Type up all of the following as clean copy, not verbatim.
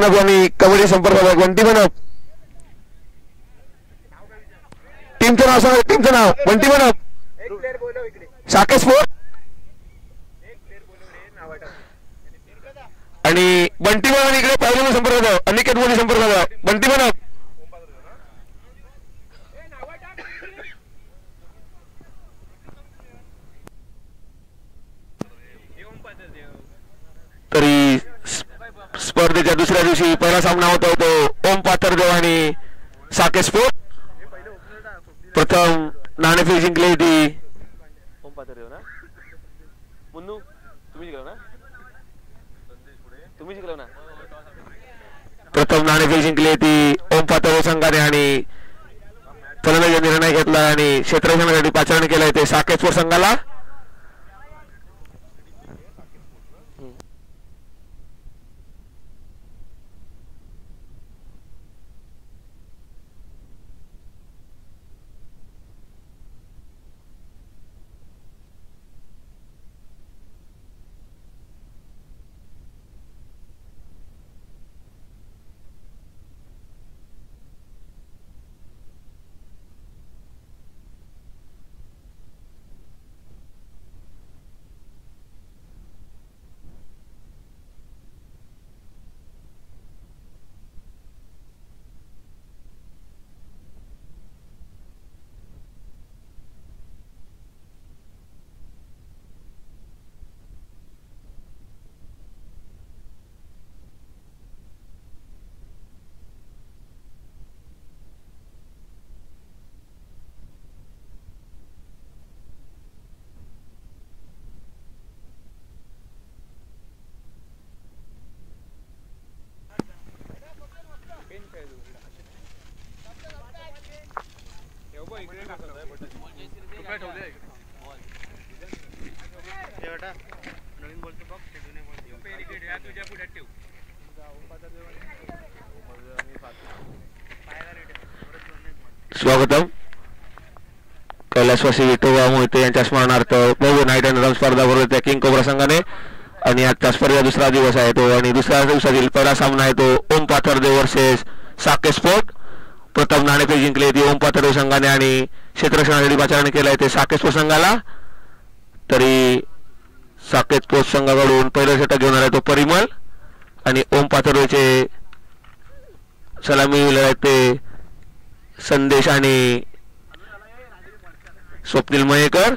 बनप आणि कबड्डी संपर्क बंटी बनप. टीमचं नाव सांगा. टीमचं नाव बंटी बनप. साकेत स्पोर्ट आणि बंटी बनप इकडे पहिल्यांदा संपर्क झाला. अनिकेत मोदी संपर्क झाला. बंटी बनप. तरी स्पर्धेच्या दुसऱ्या दिवशी पहिला सामना होता तो ओम पाथरदेव आणि साकेत स्पोर्ट. प्रथम नाणेफेक जिंकली होती ओम पाथरदेव ना. मुन्नू तुम्ही जिंकला ना. तुम्ही जिंकला ना. प्रथम नाणेफेक जिंकली होती ओम पाथरदेव संघाने आणि फलंदाजी निर्णय घेतला आणि क्षेत्ररक्षणासाठी पाचारण केलं ते साकेत स्पोर्ट संघाला. स्वागतम. कैलासवासी विठोबा मोहिते यांच्या स्मरणार्थ बहु नाईट अँड रन स्पर्धा भरवते किंग कोब्रा संघाने आणि आजचा स्पर्धा दुसरा दिवस आहे तो आणि दुसऱ्या दिवसातील पहिला सामना आहे तो ओम पाथरदेव वर्सेस साकेत स्पोर्ट. प्रथम नाणेफेक जिंकली होती ओम पाथरदेव संघाने आणि क्षेत्ररक्षणासाठी पाचारण केलं आहे ते साकेत स्पोर्ट संघाला. तरी साकेत स्पोर्ट संघाकडून पहिला षटक घेऊन आला तो परिमल आणि ओम पाथरदेवचे सलामी ते संदेश आणि स्वप्नील मयेकर.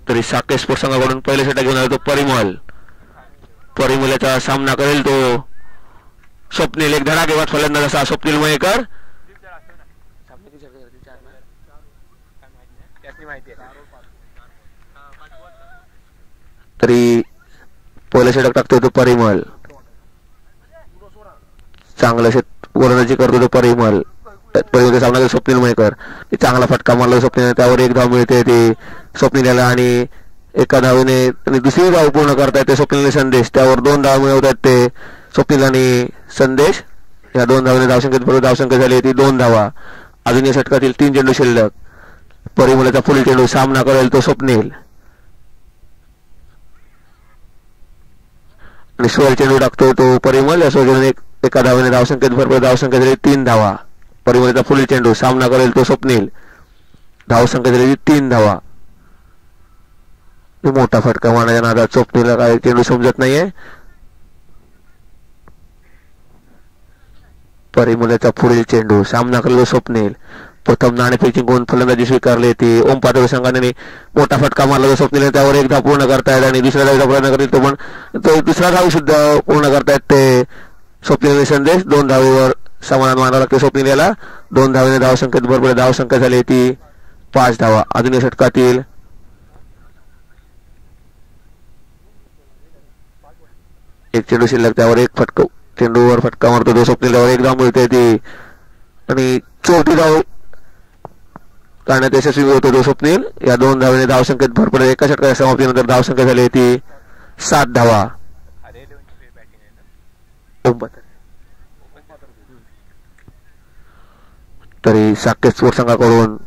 तरी साकेत स्पोर्ट संघाकडून पहिले षटक घेऊन आला तो परिमल. परिमलचा सामना करेल तो स्वप्नील. एक धडाकेबाज फलंदाज असा स्वप्नील मयेकर. तरी पहिले षटक टाकतो तो परिमल. चांगलं गोलंदाजी करतो तो परिमल. सामना स्वप्नील मयेकर. चांगला फटका मारला स्वप्नील. त्यावर एक धाव मिळते ती स्वप्नीलला आणि एका धावेने आणि दुसरी धाव पूर्ण करता येते स्वप्नील संदेश. त्यावर 2 धाव मिळवतात ते स्वप्नील आणि संदेश. या 2 धावेने धावसंख्या झाली ती 2 धावा. अजून या षटकातील 3 चेंडू शिल्लक. परिमलचा फुल चेंडू सामना करेल तो स्वप्नील आणि स्वर चेंडू टाकतो तो परिमल. या सोडून एका धावेने धावसंख्येत भरपूर धावसंख्या झाली 3 धावा. परिमलचा फुल चेंडू सामना करेल तो स्वप्नील. धावसंख्या झाली 3 धावा. मोठा फटका मारण्याच्या नादात स्वप्नीलला काय चेंडू समजत नाहीये. परिमलचा पुढील चेंडू सामना करेल स्वप्नील. प्रथम नाणेफेक जिंकून फलंदाजी स्वीकारली ती ओम पाथरदेव संघाने. मोठा फटका मारला स्वप्नील. त्यावर एक धाव पूर्ण करतायत आणि दुसऱ्या धावेचा प्रयत्न करीत तो पण तो दुसरा धाव सुद्धा पूर्ण करतायत ते स्वप्नील संदेश. 2 धावेवर समाधान मानावं लागते स्वप्नील याला. 2 धावेने धावसंख्येत भरपूर धावसंख्या झाली ती 5 धावा. अजून या षटकातील एक चेंडू शिल्लक. त्यावर एक फटका चेंडूवर फटका मारतो तो स्वप्नील. त्यावर एक धाव मिळते ती आणि 4थी धाव काढण्यात यशस्वी होतो तो स्वप्नील. या 2 धावेने धावसंख्येत भरपूर एका षटकाच्या समाप्तीनंतर धावसंख्या झाली ती 7 धावा. तरी साकेत स्पोर्ट संघाकडून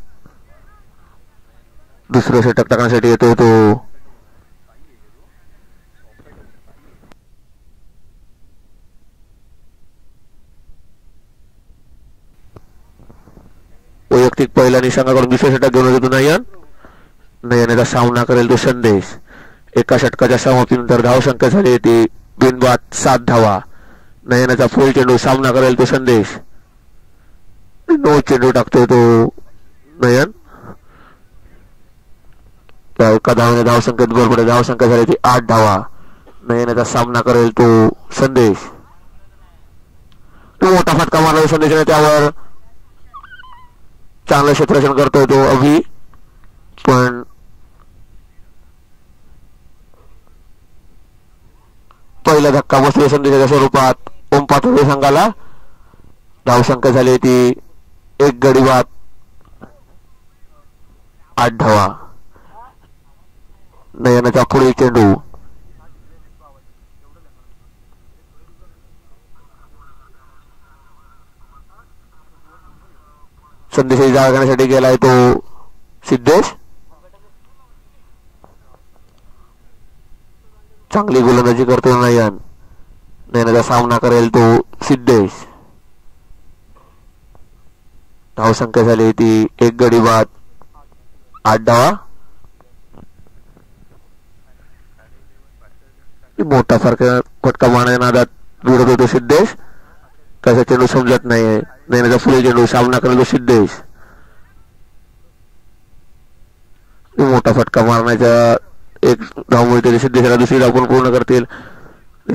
दुसरं षटक टाकण्यासाठी येतो तो वैयक्तिक पहिला निसंघाकडून दुसरं षटक घेऊन येतो नयनाचा सामना करेल तो संदेश. एका षटकाच्या समाप्तीनंतर धावसंख्या झाली ती बिनबाद 7 धावा. नयनाचा फुल चेंडू सामना करेल तो संदेश. नो चेंडू टाकतोय तो नयन. एका धावाने धावसंख्येत भर पडेल. धावसंख्या झाली ती 8 धावा. नयनाचा सामना करेल तो संदेश. तो मोठा फटका मारला संदेशाने. त्यावर चांगलं क्षेत्ररक्षण करतोय तो अभि. पण पहिला धक्का बसला संदेशाच्या स्वरूपात ओम पाथर्डी संघाला. धावसंख्या झाली ती 1 गडी बाद 8 धावा. नयनाचा पुढील चेंडू संदेशाची जागा घेण्यासाठी गेलाय तो सिद्धेश. चांगली गोलंदाजी करतो नयनाचा सामना करेल तो सिद्धेश. धावसंख्या झाली ती 1 गडी बाद 8 धावा. मोठा फटका मारण्याच्या नादात विरोध होतो सिद्धेश. त्याचा चेंडू समजत नाहीये. नयनाचा पुढे चेंडू सामना करेल तो सिद्धेश. मोठा फटका मारण्याच्या 1 धाव मिळते सिद्धेशाला. दुसरी धाव पण पूर्ण करतील.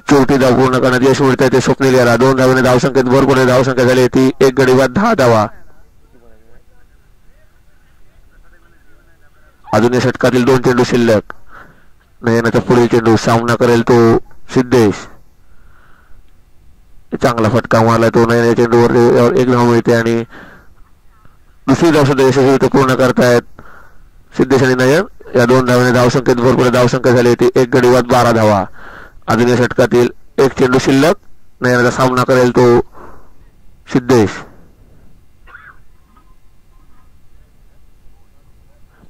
4थी धाव पूर्ण करण्यात यश मिळत आहे ते स्वप्नील याला. 2 धावाने धावसंख्येत भर पडेल. धावसंख्या झाली ती 1 गडी बाद 10 धावा. अजून या षटकातील 2 चेंडू शिल्लक. नयनाचा पुढील चेंडू सामना करेल तो सिद्धेश. चांगला फटका मारला तो. नयनाच्या चेंडूवर 1 धाव मिळते आणि दुसरी धाव सुद्धा यशस्वी पूर्ण करतायत सिद्धेश आणि नयन. या 2 धावाने धावसंख्येत भर पडेल. धावसंख्या झाली ती 1 गडी बाद 12 धावा. अजून या षटकातील 1 चेंडू शिल्लक. नयनाचा सामना करेल तो सिद्धेश.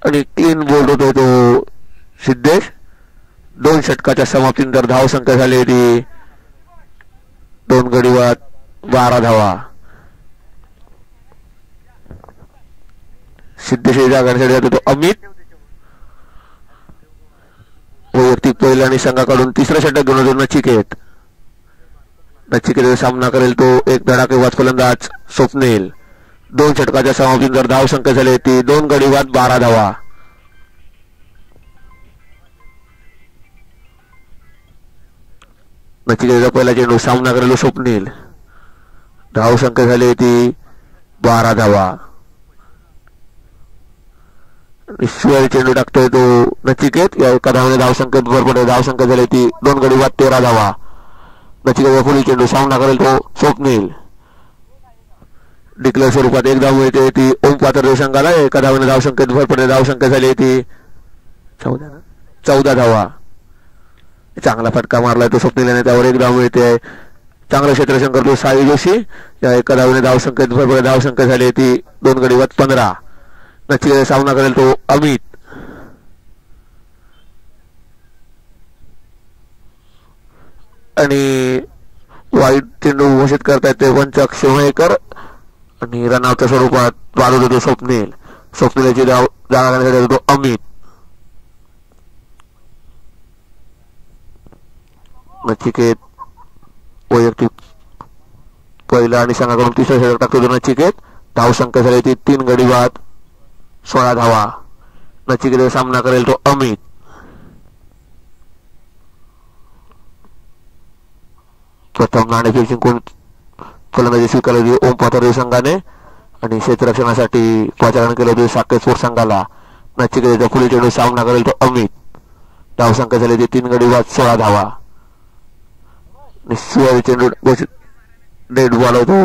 आणि क्लीन बोल्ड होतो तो सिद्धेश. 2 षटकाच्या समाप्तीनंतर धावसंख्या झाली ती 2 गडी बाद 12 धावा. सिद्धेशाची जागा घेण्यासाठी जातो तो अमित. वैयक्तिक पहिला आणि संघाकडून तिसरा षटक घेऊन येतो नचिकेत. नचिकेतचा सामना करेल तो एक धडाकेबाज फलंदाज स्वप्नील. 2 षटकाच्या समाप्तीनंतर धावसंख्या झाली ती 2 गडी बाद 12 धावा. नचिकेतचा पहिला चेंडू सामना करेल स्वप्नील. धावसंख्या झाली ती 12 धावा. शिवाय चेंडू टाकतोय तो नचिकेत. या 1 धावाने धावसंख्येत भर पडेल. धावसंख्या झाली ती 2 गडी बाद 13 धावा. नचिकेतचा पुढील चेंडू सामना करेल तो स्वप्नील. डिक्लेअर स्वरूपात 1 धाव मिळते ती ओम पाथर्डी संघाला. 1 धावाने धावसंख्येत भर पडेल. धावसंख्या झाली ती 14 धावा. चांगला फटका मारलाय तो स्वप्नील. त्यावर 1 धाव मिळते. चांगलं क्षेत्ररक्षण करतो साई जोशी. या 1 धावाने धावसंख्येत भर पडेल. धावसंख्या झाली ती 2 गडी बाद 15. नचिकेतचा सामना करेल तो अमित. आणि वाईट चेंडू घोषित करतायत ते वंचक शिवहेकर. आणि रनआउटच्या स्वरूपात बाद होतो स्वप्नील. स्वप्नीलची जागा घेण्यासाठी तो अमित. नचिकेत वैयक्तिक पहिला आणि संघाकडून तिसरा षटक टाकतो तो नचिकेत. धावसंख्या झाली ती 3 गडी बाद 16 धावा. नचिकेतचा सामना करेल तो अमित. प्रथम नाणेफेक जिंकून फलंदाजी स्वीकारली ओम पाथर्डी संघाने आणि क्षेत्ररक्षणासाठी पाचारण केलं होते साकेत स्पोर्ट्स संघाला. नचिकेतचा पुढील चेंडू सामना करेल तो अमित. धावसंख्या झाली ती 3 गडी बाद 16 धावा. शिवाय चेंडू डेड बॉल होतो.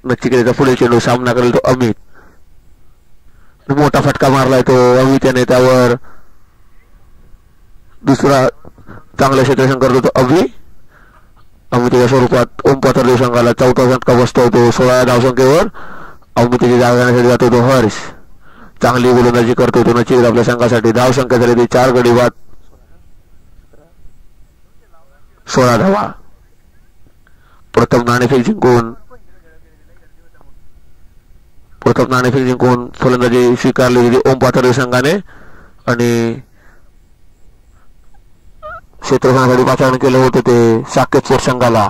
नचिकेतचा पुढील चेंडू सामना करेल तो अमित. मोठा फटका मारलाय तो अमित याने. त्यावर दुसरा चांगलं क्षेत्ररक्षण करतो तो अमितच्या स्वरूपात ओम पाथर्डी संघाला 4था फटका बसतो तो 16 धावसंख्येवर. अवमितीची जागा घेण्यासाठी जातो तो हर्ष. चांगली गोलंदाजी करतो तो नचिकेत आपल्या संघासाठी. धाव संख्या झाली ती 4 गडी बाद 16 धावा. प्रथम नाणेफेक जिंकून फलंदाजी स्वीकारली होती ओम पाथर्डी संघाने आणि क्षेत्ररक्षणासाठी पाचारण केलं होतं ते साकेत स्पोर्ट्स संघाला.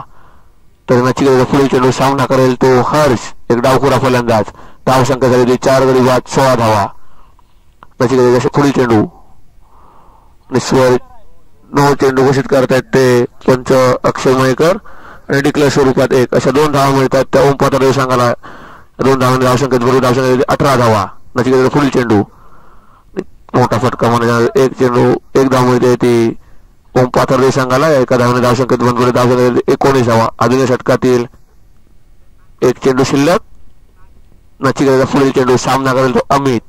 तर नचिकेत पुढील चेंडू सामना करेल तो हर्ष. एक डावखुरा फलंदाज. धाव संख्या झाली होती 4 गडी बाद 16 धावा. नचिकेत पुढील चेंडू निस्वर 9 चेंडू घोषित करतायत ते पंच अक्षय मयेकर आणि डिक्लेअर स्वरूपात 1 अशा 2 धावा मिळतात त्या ओम पाथर्डी संघाला. 2 धावांनी धाव संख्येत बरोबर धाव संख्या 18 धावा. नचिकेत पुढील चेंडू मोठा फटका म्हणजे 1 चेंडू 1 धाव मिळते ती ओम पाथर्डी संघाला. एका धावाने धाव संख्येत बरोबर धाव संख्या 19 धावा. आधुनिक षटकातील 1 चेंडू शिल्लक. नचिकेतचा पुढील चेंडू सामना करेल तो अमित.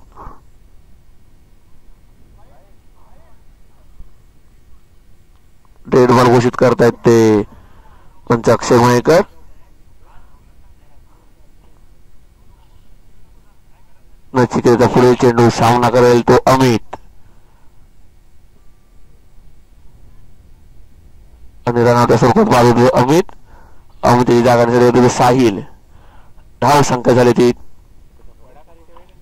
डेड बॉल घोषित करतायत ते पंच अक्षय मयेकर. नचिकेतचा पुढील चेंडू सामना करेल तो अमित आणि रनआउटच्या स्वरूपात बाद होतो अमित. अमितची जागा घेण्यासाठी साहिल. धाव संख्या झाली ती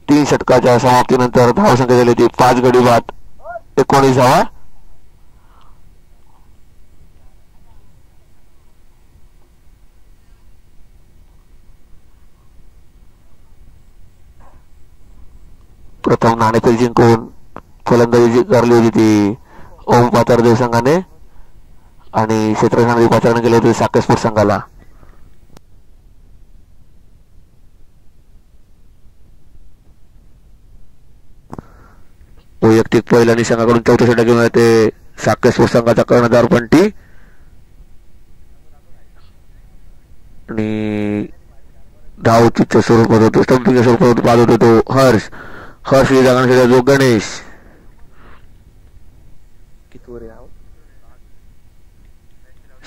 3 षटकाच्या समाप्तीनंतर धाव संख्या झाली ती 5 गडी बाद 19 धावा. प्रथम नाणेफेक जिंकून फलंदाजी करली होती ती ओम पाथर्डी संघाने आणि क्षेत्ररक्षणाची पाचारण केली होती साकेत स्पोर्ट्स संघाला. वैयक्तिक पहिल्या संघाकडून 4थं षटक घेऊन येते साकेत स्पोर्ट्स संघाचा कर्णधार पंटी आणि धावचीच्या स्वरूपात होतो स्टंपिंगच्या स्वरूपात बाद होतो तो हर्ष. हर्ष जागा जो गणेश.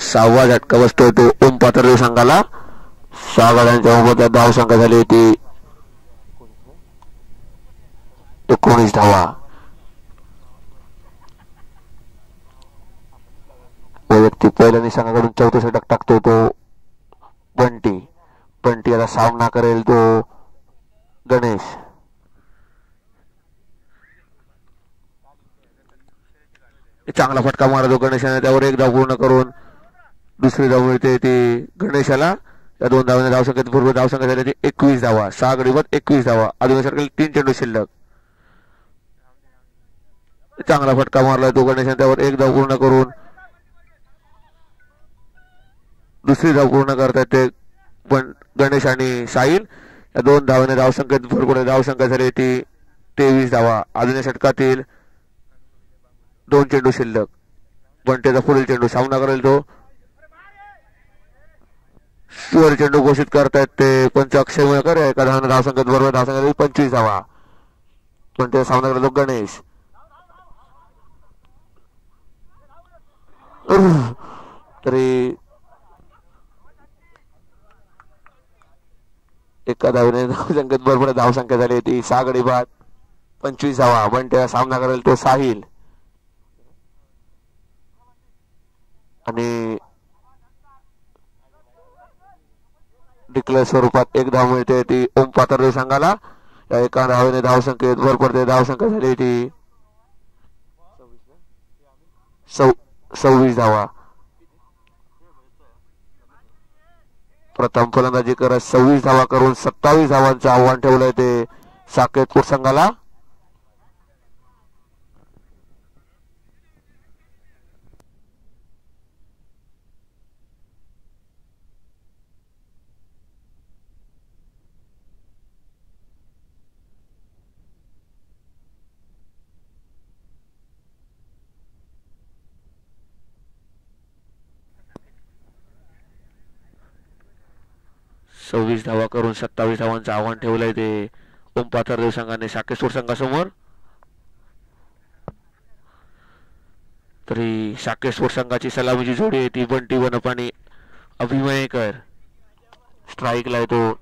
6वा झटका बसतोय तो ओम पाथर्डी संघाला. 6 गाड्यांच्या मोबदल्यात धाव संख्या झाली होती 19 धावा. वैयक्तिक पहिल्या संघाकडून 4थं षटक टाकतो तो बंटी. बंटी आता सामना करेल तो गणेश. चांगला फटका मारतो गणेशाने. त्यावर 1 धाव पूर्ण करून दुसरी धाव मिळते ती गणेशाला. या 2 धावांनी धाव संख्येत पूर्व धाव संख्या झाली 21 धावा. 6 गडी बाद 21 धावा. आधुनिक षटकातील 3 चेंडू शिल्लक. चांगला फटका मारला तो गणेशाने. त्यावर 1 धाव पूर्ण करून दुसरी धाव पूर्ण करतात ते पण गणेश आणि साहिल. या 2 धावांनी धाव संख्येत भरपूर धाव संख्या झाली ती 23 धावा. आधुनिक षटकातील 2 चेंडू शिल्लक. बंटेचा पुढील चेंडू सामना करेल तो वर चेंडू घोषित करतायत ते पंच अक्षय मयेकर. एका धावाने धाव संख्येत बरोबर धाव संख्या 25 धावा. बंटेचा सामना करेल तो गणेश. तरी एका धावेने धाव संख्येत बरोबर धाव संख्या झाली ती 6 गडी बाद 25 धावा. बंटेचा सामना करेल तो साहिल आणि डिक्लेअर स्वरूपात 1 धाव मिळते ती ओम पाथर्डी संघाला. या एका धावेने धाव संख्येत भर पडते. धाव संख्या झाली ती 26 धावा. प्रथम फलंदाजी करत 26 धावा करून 27 धावांचं आव्हान ठेवलंय ते साकेत स्पोर्ट्स संघाला. सव्वीस धावा करून 27 धावांचं आव्हान ठेवलंय ते ओम पाथर्डी संघाने साकेत स्पोर्ट्स संघासमोर. तरी साकेत स्पोर्ट्स संघाची सलामीची जोडी आहे ती बंटी वनप आणि अभिमयेकर. स्ट्राईकला आहे तो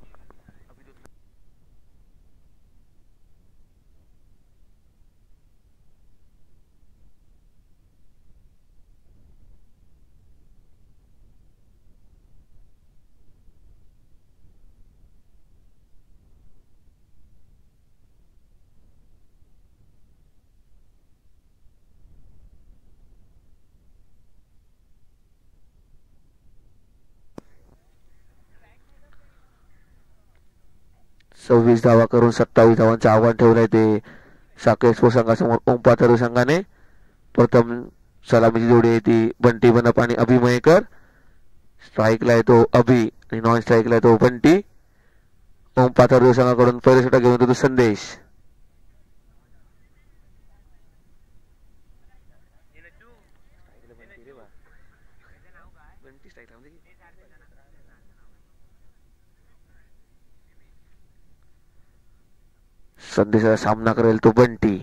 26 धावा करून 27 धावांचं आव्हान ठेवलंय ते साखर स्पोर्ट संघासमोर ओम पाथर्डी संघाने. प्रथम सलामीची जोडी आहे ती बंटी बनप आणि अभिमयकर. स्ट्राईकला येतो अभि आणि नॉन स्ट्राईकला येतो बंटी. ओम पाथर्डी संघाकडून पहिला षटक घेऊन येतो संदेश. संदेशाचा सामना करेल तो बंटी.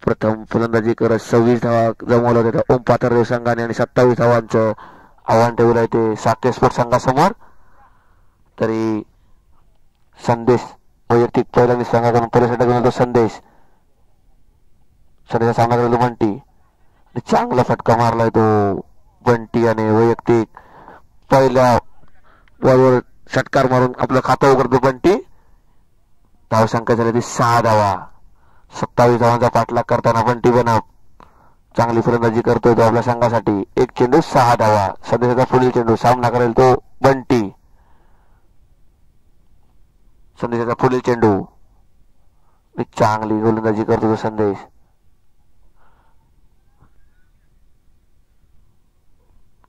प्रथम फलंदाजी करत 26 धावा जमवल्या होत्या ओम पाथर्डी संघाने आणि 27 धावांचं आव्हान ठेवलं आहे ते साकेत स्पोर्ट संघासमोर. तरी संदेश वैयक्तिक पहिल्यांदा संघाकडून पहिला षटक घेऊन तो संदेश. संदेशाचा सामना करेल तो बंटी. चांगला फटका मारलाय तो बंटी आणि वैयक्तिक पहिल्या बॉलवर षटकार मारून आपलं खातं उघडतो बंटी. धावसंख्या झाली ती 6 धावा. 27 धावांचा पाठलाग करताना बंटी बनप चांगली फलंदाजी करतोय तो आपल्या संघासाठी. एक चेंडू 6 धावा. संदेशाचा पुढील चेंडू सामना करेल तो बंटी. संदेशाचा पुढील चेंडू चांगली गोलंदाजी करतो तो संदेश.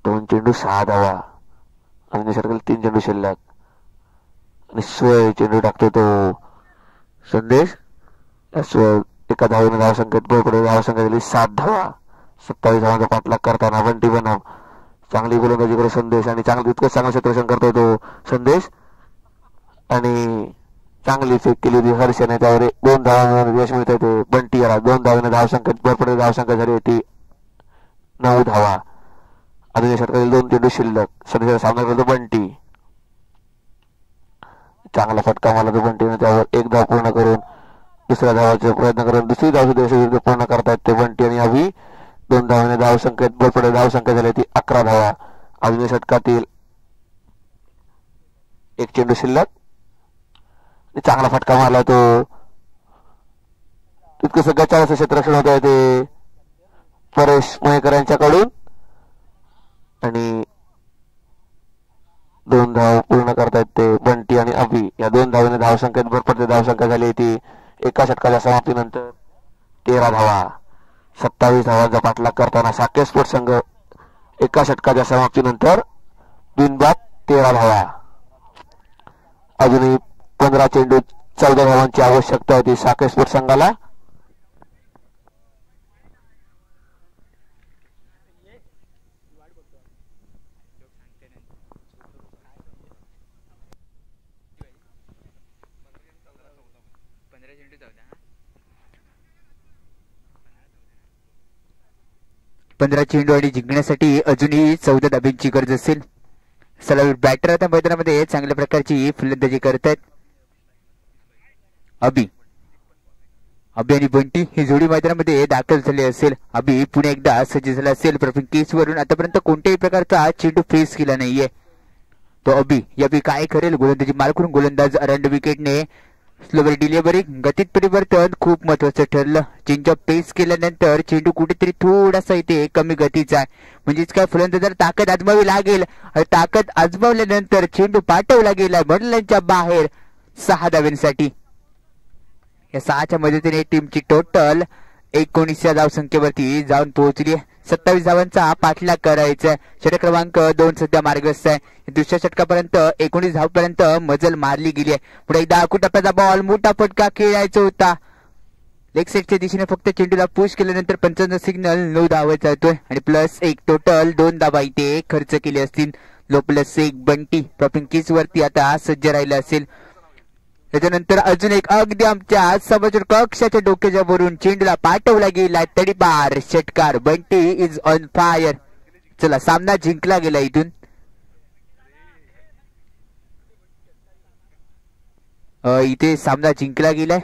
दोन चेंडू 6 धावा आणि सर्कल 3 चेंडू शिल्लक आणि स्वय चेंडू टाकतो तो संदेश. एका धावेने धावसंख्येत बळ पडेल. धावसंख्या दिली 7 धावा. 27 धावांचा पाठलाग करताना बंटी बनप चांगली गोलंदाजी करतो संदेश आणि तितकंच चांगलं क्षेत्ररक्षण करतो तो संदेश आणि चांगली फेक केली होती हर्षने. त्यावर 2 धावा यश मिळत ते बंटी याला. 2 धावेने धावसंख्येत भर पडेल. धावसंख्या झाली होती 9 धावा. अजून षटकातील 2 चेंडू शिल्लक. संदेशाचा सामना करतो बंटी. चांगला फटका मारला तो बंटीने. त्यावर 1 धाव पूर्ण करून दुसऱ्या धावाचा प्रयत्न करून दुसरी धाव सुद्धा पूर्ण करतायत ते बंटी आणि अभि. 2 धावेने धावसंख्येत भर पडेल. धावसंख्या झाली ती 11 धावा. अजून षटकातील 1 चेंडू शिल्लक. चांगला फटका मारला तो. तितकं सगळ्यात असं क्षेत्ररक्षण होत आहे ते परेश मयेकर यांच्याकडून आणि 2 धाव पूर्ण करतायत ते बंटी आणि अभि. या 2 धावेने धावसंख्येत भर पडते. धावसंख्या झाली ती एका षटकाच्या समाप्तीनंतर 13 धावा. 27 धावांचा पाठलाग करताना साकेत स्पोर्ट संघ एका षटकाच्या समाप्तीनंतर बिनबाद 13 धावा. अजूनही 15 चेंडू 14 धावांची आवश्यकता होती साकेत स्पोर्ट संघाला. पंधरा चेंडू आणि जिंकण्यासाठी अजूनही 14 धाब्यांची गरज असेल. सलामीर बॅटर आता मैदानामध्ये चांगल्या प्रकारची फलंदाजी करत आहेत. अभि आणि बंटी ही जोडी मैदानामध्ये दाखल झाली असेल. अभि पुन्हा एकदा सज्ज झाला असेल. प्रथम केसवरून आतापर्यंत कोणत्याही प्रकारचा चेंडू फेस केला नाहीये तो अभि. याबी काय करेल गोलंदाजी मार्कून गोलंदाज अरंड विकेटने स्लोवर डिलिव्हरी. गतीत परिवर्तन खूप महत्वाचं ठरलं. चेंज ऑफ पेस केल्यानंतर चेंडू कुठेतरी थोडासा इथे कमी गतीचा आहे. म्हणजेच काय फलंदाजाला ताकद आजमावी लागेल. ताकद आजमावल्यानंतर चेंडू पाठवला गेला मंडलांच्या बाहेर 6 धाव्यांसाठी. या 6च्या मदतीने टीमची टोटल 19 धावसंख्येवरती जाऊन पोहोचली. 27 धावांचा पाठलाग करायचा. षटक क्रमांक 2 सध्या मार्गस्थ आहे. दुसऱ्या षटकापर्यंत 19 धावपर्यंत मजल मारली गेली आहे. पुढे एकदा टप्प्याचा बॉल मोठा फटका खेळायचा होता. लेग सेटच्या दिशेने फक्त चेंडूला पुश केल्यानंतर 55 सिग्नल 9 धावायचा येतोय आणि +1 टोटल 2 धावा इथे खर्च केले असतील. लो +1 बंटी प्रॉपिंग केस वरती आता सज्ज राहिला असेल. त्याच्यानंतर अजून एक अगदी आमच्या समोर कक्षाच्या डोक्याच्या वरून चेंडूला पाठवला गेला. तडीपार षटकार. Bunty is on fire. चला सामना जिंकला गेला इथून. इथे सामना जिंकला गेलाय.